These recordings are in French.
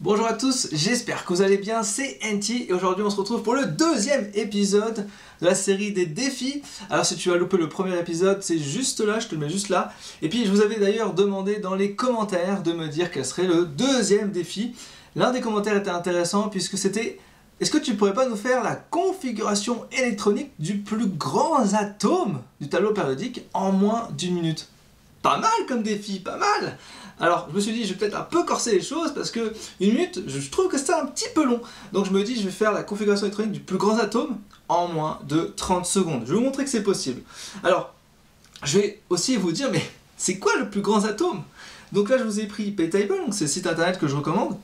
Bonjour à tous, j'espère que vous allez bien, c'est NT et aujourd'hui on se retrouve pour le deuxième épisode de la série des défis. Alors si tu as loupé le premier épisode, c'est juste là, je te le mets juste là. Et puis je vous avais d'ailleurs demandé dans les commentaires de me dire quel serait le deuxième défi. L'un des commentaires était intéressant puisque c'était: est-ce que tu pourrais pas nous faire la configuration électronique du plus grand atome du tableau périodique en moins d'une minute? Pas mal comme défi, pas mal! Alors je me suis dit, je vais peut-être un peu corser les choses parce que une minute, je trouve que c'est un petit peu long. Donc je me dis, je vais faire la configuration électronique du plus grand atome en moins de 30 secondes. Je vais vous montrer que c'est possible. Alors, je vais aussi vous dire, mais c'est quoi le plus grand atome? Donc là, je vous ai pris Paytable, donc c'est le site internet que je recommande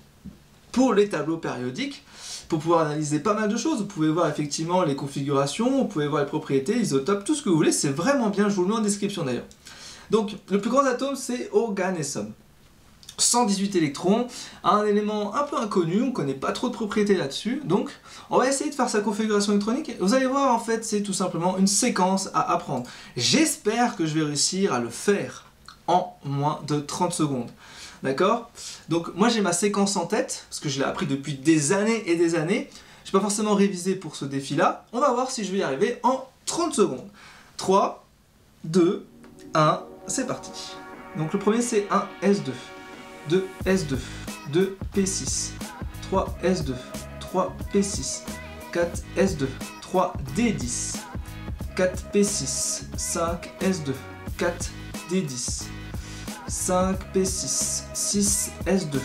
pour les tableaux périodiques, pour pouvoir analyser pas mal de choses. Vous pouvez voir effectivement les configurations, vous pouvez voir les propriétés, isotopes, tout ce que vous voulez. C'est vraiment bien, je vous le mets en description d'ailleurs. Donc, le plus grand atome, c'est Oganesson. 118 électrons, un élément un peu inconnu, on ne connaît pas trop de propriétés là-dessus, donc on va essayer de faire sa configuration électronique. Vous allez voir, en fait, c'est tout simplement une séquence à apprendre. J'espère que je vais réussir à le faire en moins de 30 secondes. D'accord? Donc, moi, j'ai ma séquence en tête, parce que je l'ai appris depuis des années et des années. Je n'ai pas forcément révisé pour ce défi-là. On va voir si je vais y arriver en 30 secondes. 3, 2, 1... c'est parti. Donc le premier c'est 1 S2, 2 S2, 2 P6, 3 S2, 3 P6, 4 S2, 3 D10, 4 P6, 5 S2, 4 D10, 5 P6, 6 S2,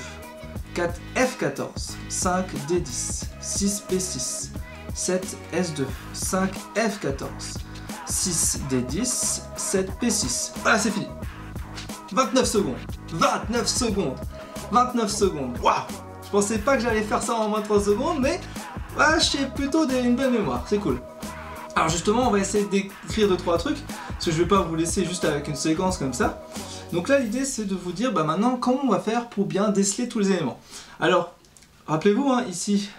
4 F14, 5 D10, 6 P6, 7 S2, 5 F14, 6 D10, 7 P6. Voilà, c'est fini. 29 secondes. 29 secondes. 29 secondes. Waouh! Je pensais pas que j'allais faire ça en moins de 3 secondes, mais j'ai plutôt une bonne mémoire. C'est cool. Alors justement, on va essayer d'écrire 2-3 trucs, parce que je vais pas vous laisser juste avec une séquence comme ça. Donc là, l'idée, c'est de vous dire, maintenant, comment on va faire pour bien déceler tous les éléments. Alors, rappelez-vous, ici,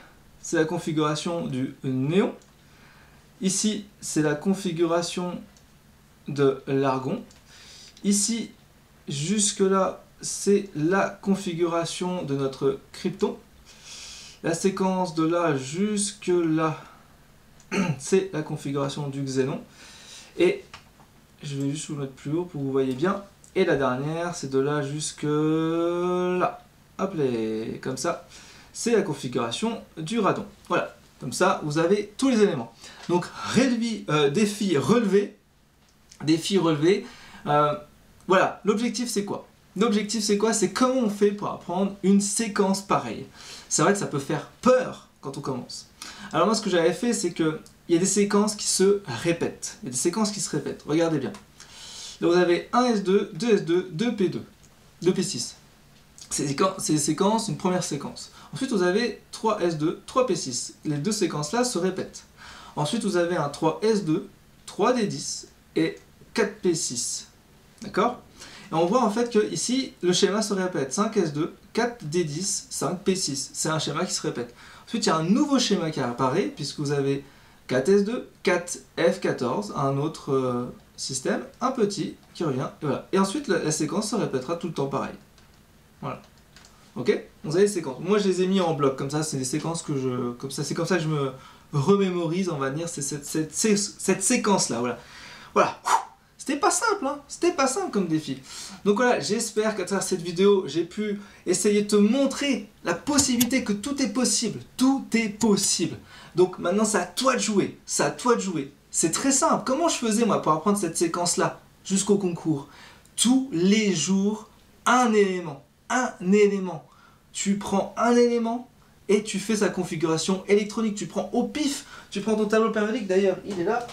c'est la configuration du néon. Ici, c'est la configuration de l'argon. Ici, jusque-là, c'est la configuration de notre krypton. La séquence de là jusque-là, c'est la configuration du xénon. Et je vais juste vous mettre plus haut pour que vous voyez bien. Et la dernière, c'est de là jusque-là. Hop là, comme ça. C'est la configuration du radon. Voilà. Comme ça, vous avez tous les éléments. Donc, défi relevé. Défi relevé. Voilà, l'objectif c'est quoi? L'objectif c'est quoi? C'est comment on fait pour apprendre une séquence pareille. C'est vrai que ça peut faire peur quand on commence. Alors moi, ce que j'avais fait, c'est qu'il y a des séquences qui se répètent. Il y a des séquences qui se répètent. Regardez bien. Là, vous avez 1 S2, 2 S2, 2 P2, 2 P6. C'est des séquences, une première séquence. Ensuite, vous avez 3 S2, 3 P6. Les deux séquences-là se répètent. Ensuite, vous avez un 3 S2, 3 D10 et 4 P6. D'accord? Et on voit en fait que ici, le schéma se répète. 5 S2, 4 D10, 5 P6. C'est un schéma qui se répète. Ensuite, il y a un nouveau schéma qui apparaît, puisque vous avez 4 S2, 4 F14, un autre système, un petit qui revient. Et, voilà. Et ensuite, la séquence se répétera tout le temps pareil. Voilà. Ok? Vous avez les séquences. Moi, je les ai mis en bloc, comme ça, c'est des séquences que c'est comme ça que je me remémorise, on va dire, c'est cette séquence-là. Voilà. Voilà. C'était pas simple, C'était pas simple comme défi. Donc voilà, j'espère qu'à travers cette vidéo, j'ai pu essayer de te montrer la possibilité que tout est possible. Tout est possible. Donc maintenant, c'est à toi de jouer. C'est à toi de jouer. C'est très simple. Comment je faisais, moi, pour apprendre cette séquence-là jusqu'au concours? Tous les jours, un élément. Un élément. Tu prends un élément et tu fais sa configuration électronique. Tu prends au pif. Tu prends ton tableau périodique. D'ailleurs, il est là.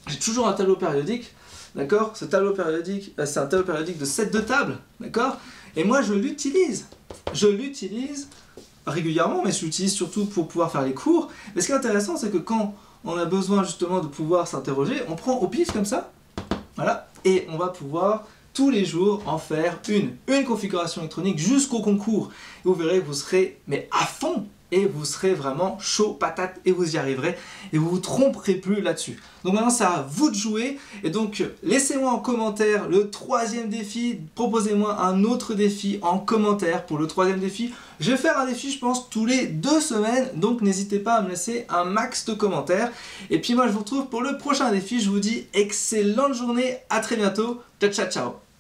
J'ai toujours un tableau périodique. D'accord? Ce tableau périodique, c'est un tableau périodique de 7 de table. D'accord? Et moi, je l'utilise. Je l'utilise régulièrement, mais je l'utilise surtout pour pouvoir faire les cours. Mais ce qui est intéressant, c'est que quand on a besoin justement de pouvoir s'interroger, on prend au pif comme ça. Voilà. Et on va pouvoir tous les jours en faire une configuration électronique jusqu'au concours. Et vous verrez que vous serez mais à fond et vous serez vraiment chaud patate et vous y arriverez et vous vous tromperez plus là-dessus. Donc maintenant c'est à vous de jouer et donc laissez-moi en commentaire le troisième défi, proposez-moi un autre défi en commentaire pour le troisième défi. Je vais faire un défi je pense tous les 2 semaines, donc n'hésitez pas à me laisser un max de commentaires. Et puis moi je vous retrouve pour le prochain défi, je vous dis excellente journée, à très bientôt, ciao ciao ciao.